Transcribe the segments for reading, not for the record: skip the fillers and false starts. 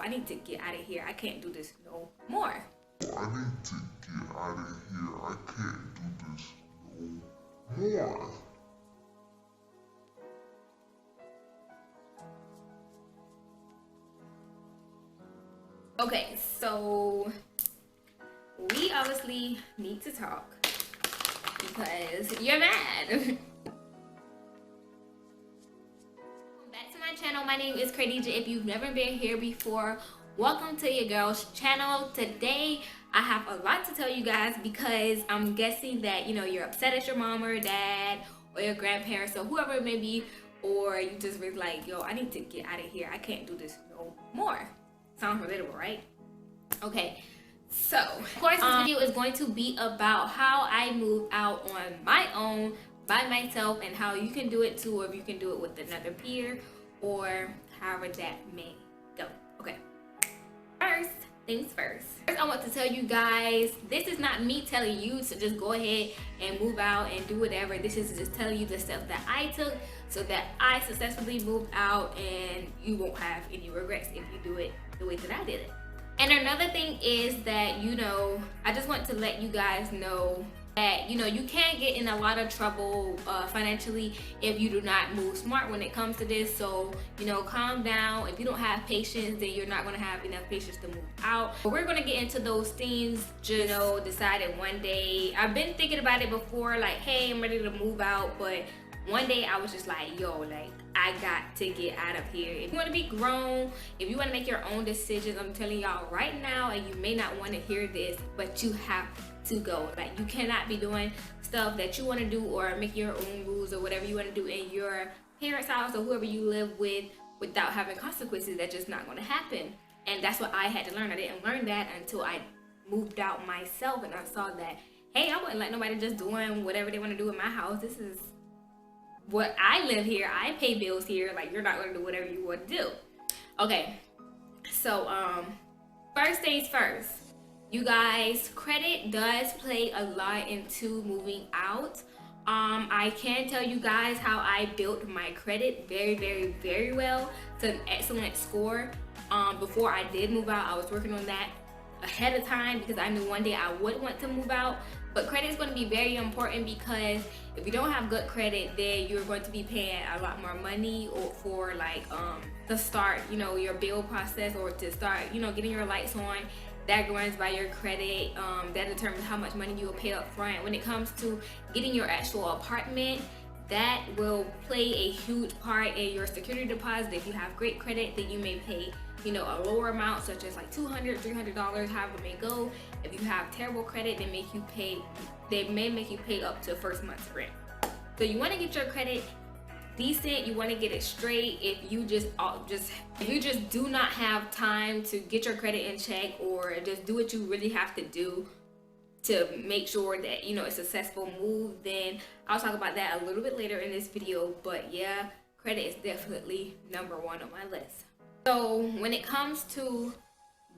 I need to get out of here. I can't do this no more. I need to get out of here. I can't do this no more. Okay, so we obviously need to talk because you're mad. Welcome back to my channel. My name is Cra'Deja. If you've never been here before, welcome to your girl's channel. Today I have a lot to tell you guys because I'm guessing that you're upset at your mom or dad or your grandparents or whoever it may be, or you just really like, yo, I need to get out of here. I can't do this no more. Sounds relatable, right? Okay, so of course this video is going to be about how I moved out on my own by myself and how you can do it too, or if you can do it with another peer or however that may go. Okay, first things first, I want to tell you guys, this is not me telling you to just go ahead and move out and do whatever. This is just telling you the steps that I took so that I successfully moved out and you won't have any regrets if you do it the way that I did it. And another thing is that, I just want to let you guys know that, you can't get in a lot of trouble financially if you do not move smart when it comes to this. So, calm down. If you don't have patience, then you're not going to have enough patience to move out. But we're going to get into those things, just, decided one day. I've been thinking about it before, like, hey, I'm ready to move out. But one day I was just like, yo, like, I got to get out of here. If you want to be grown, if you want to make your own decisions, I'm telling y'all right now, and you may not want to hear this, but you have to go. Like, you cannot be doing stuff that you want to do or make your own rules or whatever you want to do in your parents' house or whoever you live with without having consequences. That's just not going to happen. And that's what I had to learn. I didn't learn that until I moved out myself and I saw that, hey, I wouldn't let nobody just doing whatever they want to do in my house. This is what I live here. I pay bills here. Like, you're not going to do whatever you want to do. Okay, so first things first, you guys, credit does play a lot into moving out. I can tell you guys how I built my credit very, very, very well to an excellent score. Before I did move out, I was working on that ahead of time because I knew one day I would want to move out. But credit is going to be very important because if you don't have good credit, then you're going to be paying a lot more money or for like to start your bill process or to start getting your lights on. That runs by your credit. That determines how much money you will pay up front. When it comes to getting your actual apartment, that will play a huge part in your security deposit. If you have great credit, then you may pay a lower amount, such as like $200, $300, however it may go. If you have terrible credit, they may make you pay up to first month's rent. So you want to get your credit decent. You want to get it straight. If you just do not have time to get your credit in check or just do what you really have to do to make sure that it's a successful move, then I'll talk about that a little bit later in this video. But yeah, credit is definitely number one on my list. So when it comes to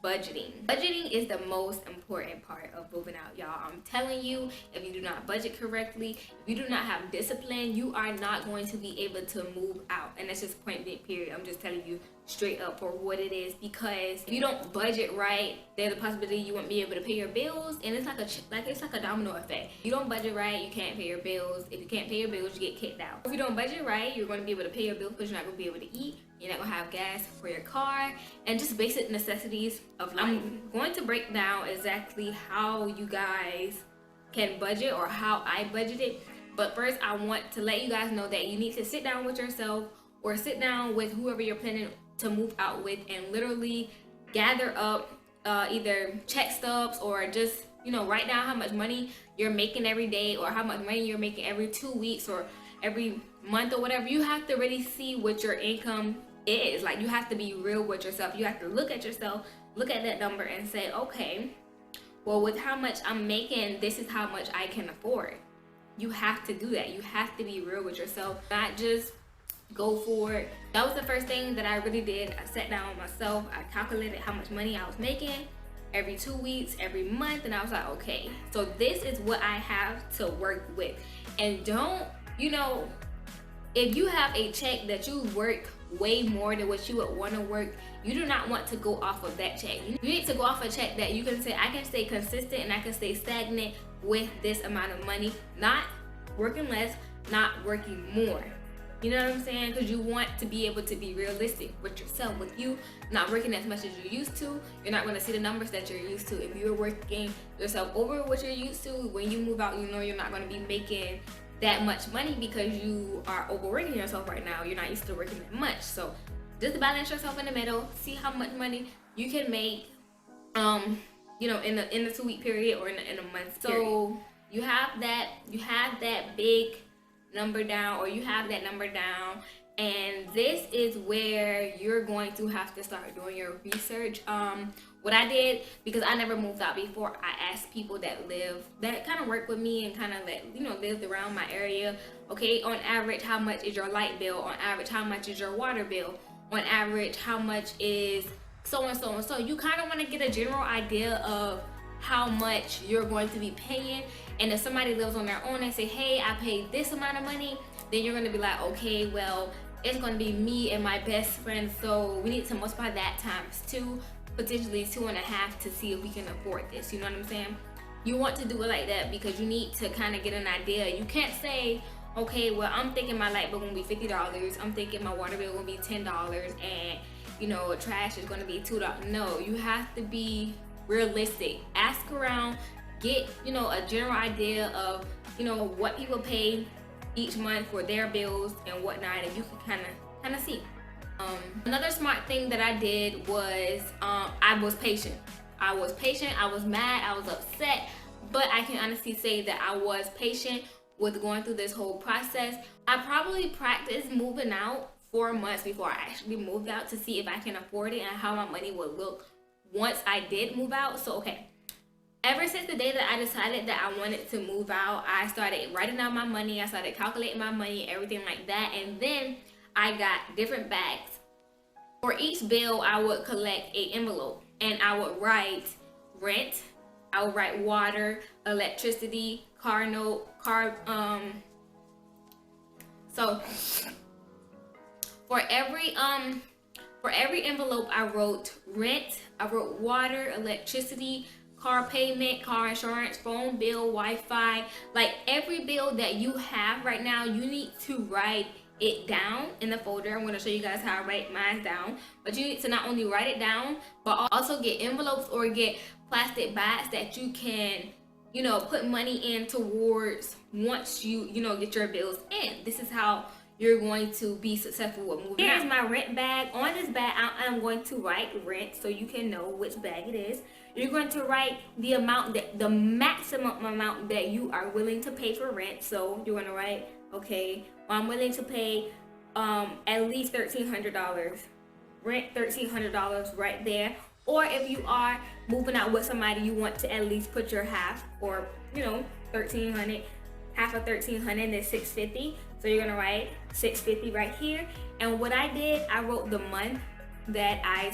budgeting is the most important part of moving out, y'all. I'm telling you, if you do not budget correctly, if you do not have discipline, you are not going to be able to move out. And that's just point blank period. I'm just telling you straight up for what it is, because if you don't budget right, there's a possibility you won't be able to pay your bills, and it's like a domino effect. You don't budget right, you can't pay your bills. If you can't pay your bills, you get kicked out. If you don't budget right, you're going to be able to pay your bills, but you're not going to be able to eat. You're not going to have gas for your car and just basic necessities of life. I'm going to break down exactly how you guys can budget or how I budgeted. But first, I want to let you guys know that you need to sit down with yourself or sit down with whoever you're planning to move out with and literally gather up either check stubs or just write down how much money you're making every day or how much money you're making every 2 weeks or every month or whatever. You have to really see what your income is. Like, you have to be real with yourself. You have to look at yourself, look at that number and say, okay, well, with how much I'm making, this is how much I can afford. You have to do that. You have to be real with yourself, not just go for it. That was the first thing that I really did. I sat down with myself, I calculated how much money I was making every 2 weeks, every month, and I was like, okay, so this is what I have to work with. And don't, if you have a check that you work way more than what you would want to work, you do not want to go off of that check. You need to go off a check that you can say, I can stay consistent and I can stay stagnant with this amount of money, not working less, not working more. You know what I'm saying? Because you want to be able to be realistic with yourself. With you not working as much as you used to, you're not going to see the numbers that you're used to. If you're working yourself over what you're used to, when you move out, you know you're not going to be making that much money because you are overworking yourself right now. You're not used to working that much. So just balance yourself in the middle. See how much money you can make, you know, in the 2 week period or in a month. So you have that big number down, or you have that number down, and this is where you're going to have to start doing your research. What I did, because I never moved out before, I asked people that kind of work with me and kind of lived around my area. Okay, on average, how much is your light bill? On average, how much is your water bill? On average, how much is so and so and so? You kind of want to get a general idea of how much you're going to be paying. And if somebody lives on their own and say, hey, I paid this amount of money, then you're going to be like, okay, well, it's going to be me and my best friend, so we need to multiply that times 2, potentially 2.5, to see if we can afford this. You know what I'm saying? You want to do it like that because you need to kind of get an idea. You can't say, okay, well, I'm thinking my light bill gonna be $50, I'm thinking my water bill gonna be $10, and you know, trash is gonna be $2. No, you have to be realistic. Ask around, get, you know, a general idea of, you know, what people pay each month for their bills and whatnot, and you can kind of see. Another smart thing that I did was I was patient. I was mad, I was upset, but I can honestly say that I was patient with going through this whole process. I probably practiced moving out 4 months before I actually moved out to see if I can afford it and how my money would look once I did move out. So okay, ever since the day that I decided that I wanted to move out, I started writing down my money, I started calculating my money, everything like that, and then I got different bags. For each bill, I would collect an envelope and I would write rent, I would write water, electricity, car note, so for every envelope I wrote rent, I wrote water, electricity, car payment, car insurance, phone bill, Wi-Fi. Like every bill that you have right now, you need to write it down in the folder. I'm going to show you guys how I write mine down, but you need to not only write it down, but also get envelopes or get plastic bags that you can, you know, put money in towards once you know, get your bills in. This is how you're going to be successful with moving. Here's my rent bag. On this bag, I'm going to write rent so you can know which bag it is. You're going to write the amount, the maximum amount that you are willing to pay for rent. So you're going to write, okay, well, I'm willing to pay at least $1,300. Rent $1,300 right there. Or if you are moving out with somebody, you want to at least put your half, or you know, $1,300. Half of $1,300 is $650. So you're gonna write $650 right here. And what I did, I wrote the month that I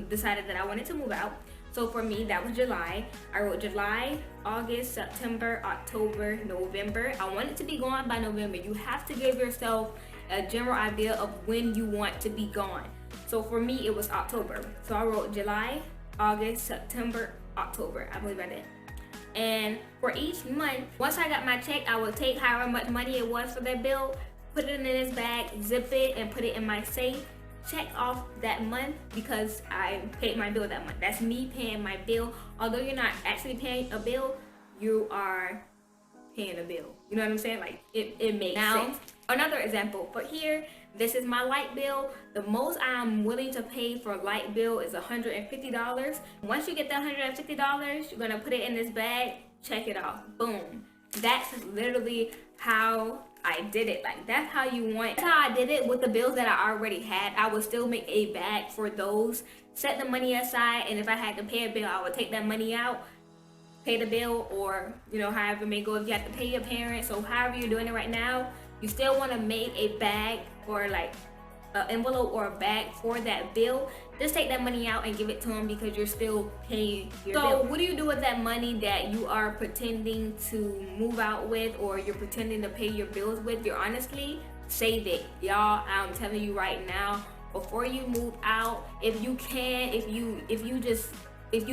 decided that I wanted to move out. So for me, that was July. I wrote July, August, September, October, November. I wanted to be gone by November. You have to give yourself a general idea of when you want to be gone. So for me, it was October. So I wrote July, August, September, October. I believe I did. And for each month, once I got my check, I would take however much money it was for that bill, put it in this bag, zip it, and put it in my safe. Check off that month because I paid my bill that month. That's me paying my bill. Although you're not actually paying a bill, you are paying a bill. You know what I'm saying? Like it makes sense. Another example, but here, this is my light bill. The most I'm willing to pay for a light bill is $150. Once you get that $150, you're gonna put it in this bag, check it off, boom. That's literally how I did it. Like that's how you want. That's how I did it with the bills that I already had. I would still make a bag for those, set the money aside, and if I had to pay a bill, I would take that money out, pay the bill, or you know, however it may go. If you have to pay your parents, so however you're doing it right now, you still want to make a bag or like an envelope or a bag for that bill. Just take that money out and give it to them because you're still paying your bill. So what do you do with that money that you are pretending to move out with, or you're pretending to pay your bills with? You're honestly save it, y'all. I'm telling you right now, before you move out, if you can, if you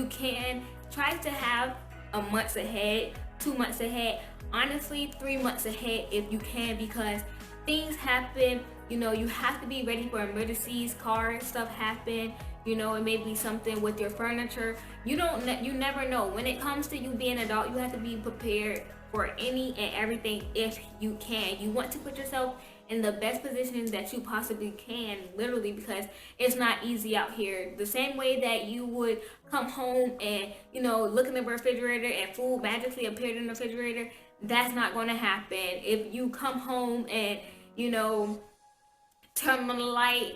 can, try to have a month ahead, 2 months ahead, honestly 3 months ahead if you can, because things happen. You know, you have to be ready for emergencies. Car stuff happen. You know, it may be something with your furniture. You never know. When it comes to you being an adult, you have to be prepared for any and everything if you can. You want to put yourself in the best position that you possibly can, literally, because it's not easy out here. The same way that you would come home and, you know, look in the refrigerator and food magically appeared in the refrigerator, that's not going to happen. If you come home and, you know, turn on the light,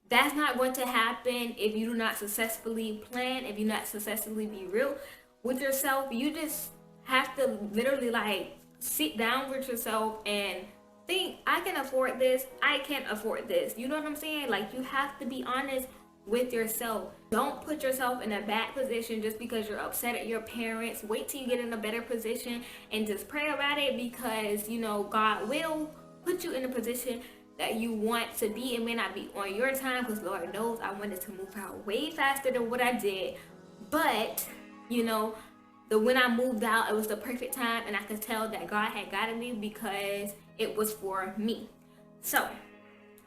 that's not going to happen if you do not successfully plan, if you not successfully be real with yourself. You just have to literally like sit down with yourself and think, I can afford this, I can't afford this. You know what I'm saying? Like, you have to be honest with yourself. Don't put yourself in a bad position just because you're upset at your parents. Wait till you get in a better position and just pray about it, because, you know, God will put you in a position that you want to be. It may not be on your time, because Lord knows I wanted to move out way faster than what I did. But, you know, when I moved out, it was the perfect time, and I could tell that God had guided me because it was for me. So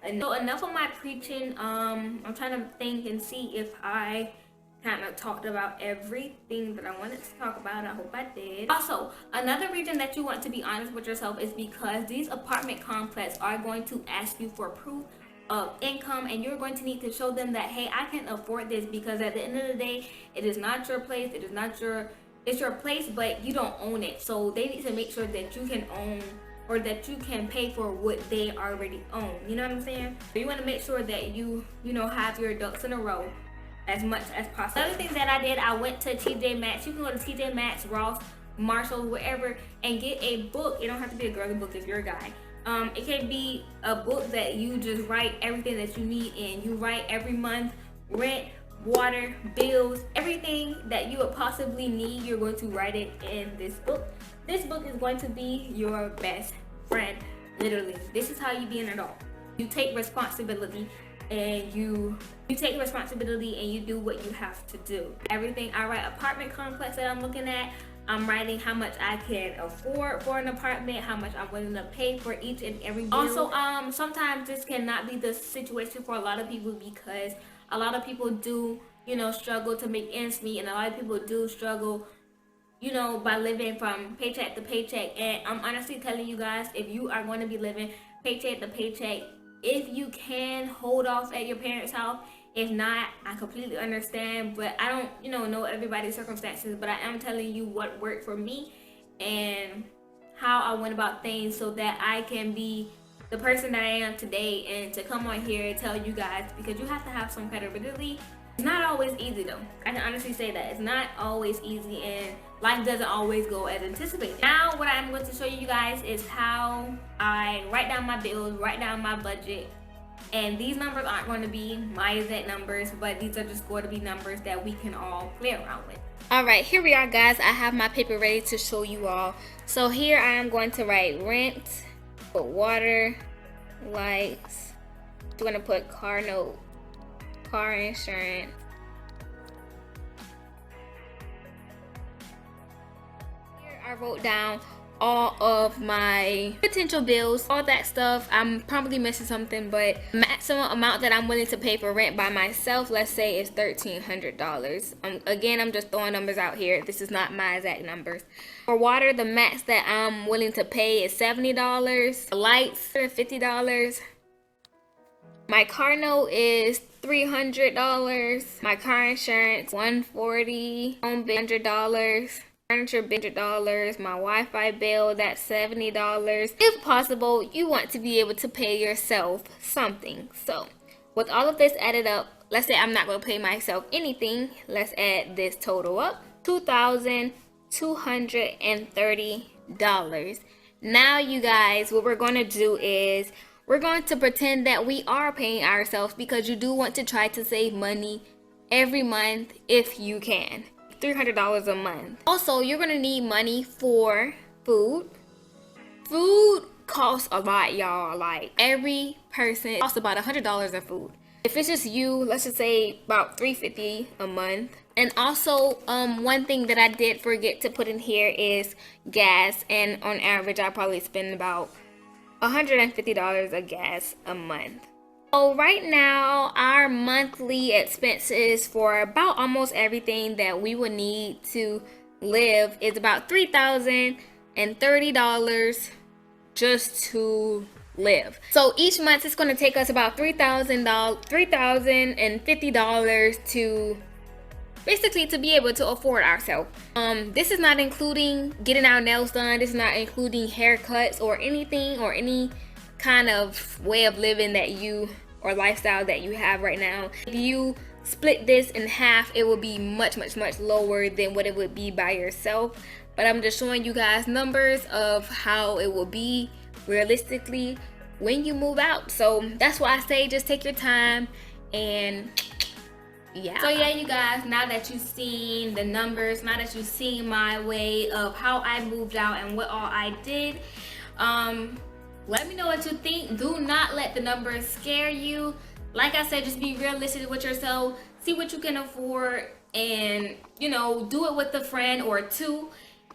enough of my preaching. I'm trying to think and see if I kind of talked about everything that I wanted to talk about. I hope I did. Also, another reason that you want to be honest with yourself is because these apartment complexes are going to ask you for proof of income, and you're going to need to show them that, hey, I can afford this, because at the end of the day, it is not your place. It is not your, it's your place, but you don't own it. So they need to make sure that you can own, or that you can pay for what they already own. You know what I'm saying? So you want to make sure that you know, have your ducks in a row as much as possible. Another thing that I did, I went to TJ Maxx. You can go to TJ Maxx, Ross, Marshalls, wherever, and get a book. It don't have to be a girly book if you're a guy. It can be a book that you just write everything that you need in. You write every month, rent, water, bills, everything that you would possibly need, you're going to write it in this book. This book is going to be your best friend, literally. This is how you be an adult. You take responsibility, and you take responsibility and you do what you have to do. Everything. I write apartment complex that I'm looking at. I'm writing how much I can afford for an apartment, how much I'm willing to pay for each and every bill. Also, sometimes this cannot be the situation for a lot of people, because a lot of people do, you know, struggle to make ends meet, and a lot of people do struggle, you know, by living from paycheck to paycheck. And I'm honestly telling you guys, if you are going to be living paycheck to paycheck, if you can hold off at your parents' house. If not, I completely understand, but I don't, you know everybody's circumstances, but I am telling you what worked for me and how I went about things so that I can be the person that I am today, and to come on here and tell you guys, because you have to have some credibility. It's not always easy though. I can honestly say that. It's not always easy, and life doesn't always go as anticipated. Now what I'm going to show you guys is how I write down my bills, write down my budget. And these numbers aren't going to be my exact numbers, but these are just going to be numbers that we can all play around with. Alright, here we are, guys. I have my paper ready to show you all. So here I am going to write rent, put water, lights. I'm going to put car note, car insurance. Here I wrote down all of my potential bills, all that stuff. I'm probably missing something, but maximum amount that I'm willing to pay for rent by myself, let's say, is $1,300. Again, I'm just throwing numbers out here. This is not my exact numbers. For water, the max that I'm willing to pay is $70. Lights, $50. My car note is $300. My car insurance, $140. Home bill, $100. Furniture, $100. My Wi-Fi bill, that's $70. If possible, you want to be able to pay yourself something. So with all of this added up, let's say I'm not going to pay myself anything. Let's add this total up. $2,230. Now you guys, what we're going to do is we're going to pretend that we are paying ourselves, because you do want to try to save money every month if you can. $300 a month. Also, you're gonna need money for food. Food costs a lot, y'all. Like, every person costs about $100 in food. If it's just you, let's just say about $350 a month. And also, one thing that I did forget to put in here is gas. And on average, I probably spend about $150 of gas a month. So right now, our monthly expenses for about almost everything that we would need to live is about $3,030 just to live. So each month it's going to take us about $3,050 to basically to be able to afford ourselves. This is not including getting our nails done. This is not including haircuts or anything, or any kind of way of living that you, or lifestyle that you have right now. If you split this in half, it will be much lower than what it would be by yourself. But I'm just showing you guys numbers of how it will be realistically when you move out. So that's why I say just take your time. And yeah, so yeah, you guys, now that you've seen the numbers, now that you've seen my way of how I moved out and what all I did, let me know what you think. Do not let the numbers scare you. Like I said, just be realistic with yourself, see what you can afford, and you know, do it with a friend or two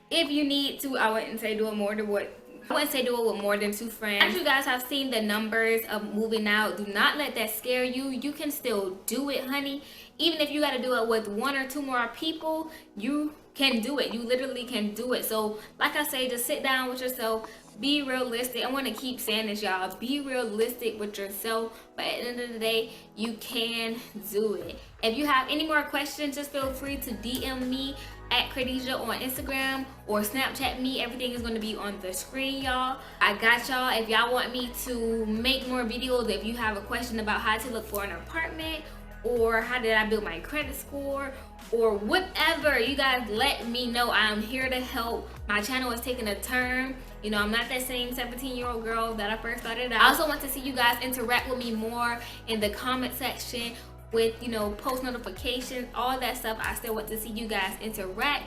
if you need to. I wouldn't say do it more than what I wouldn't say do it with more than 2 friends. As you guys have seen the numbers of moving out, do not let that scare you. You can still do it, honey. Even if you got to do it with 1 or 2 more people, you can do it. You literally can do it. So like I say, just sit down with yourself, be realistic. I want to keep saying this, y'all. Be realistic with yourself, but at the end of the day, you can do it. If you have any more questions, just feel free to DM me at Cra'Deja on Instagram or Snapchat me. Everything is going to be on the screen, y'all. I got y'all. If y'all want me to make more videos, if you have a question about how to look for an apartment, or how did I build my credit score, or whatever, you guys let me know. I'm here to help. My channel is taking a turn. You know, I'm not that same 17-year-old girl that I first started out. I also want to see you guys interact with me more in the comment section with, you know, post notifications, all that stuff. I still want to see you guys interact.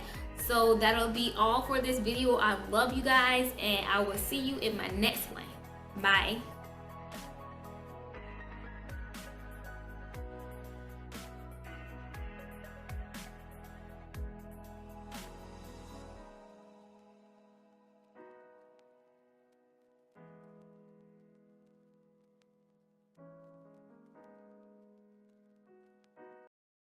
So that'll be all for this video. I love you guys, and I will see you in my next one. Bye.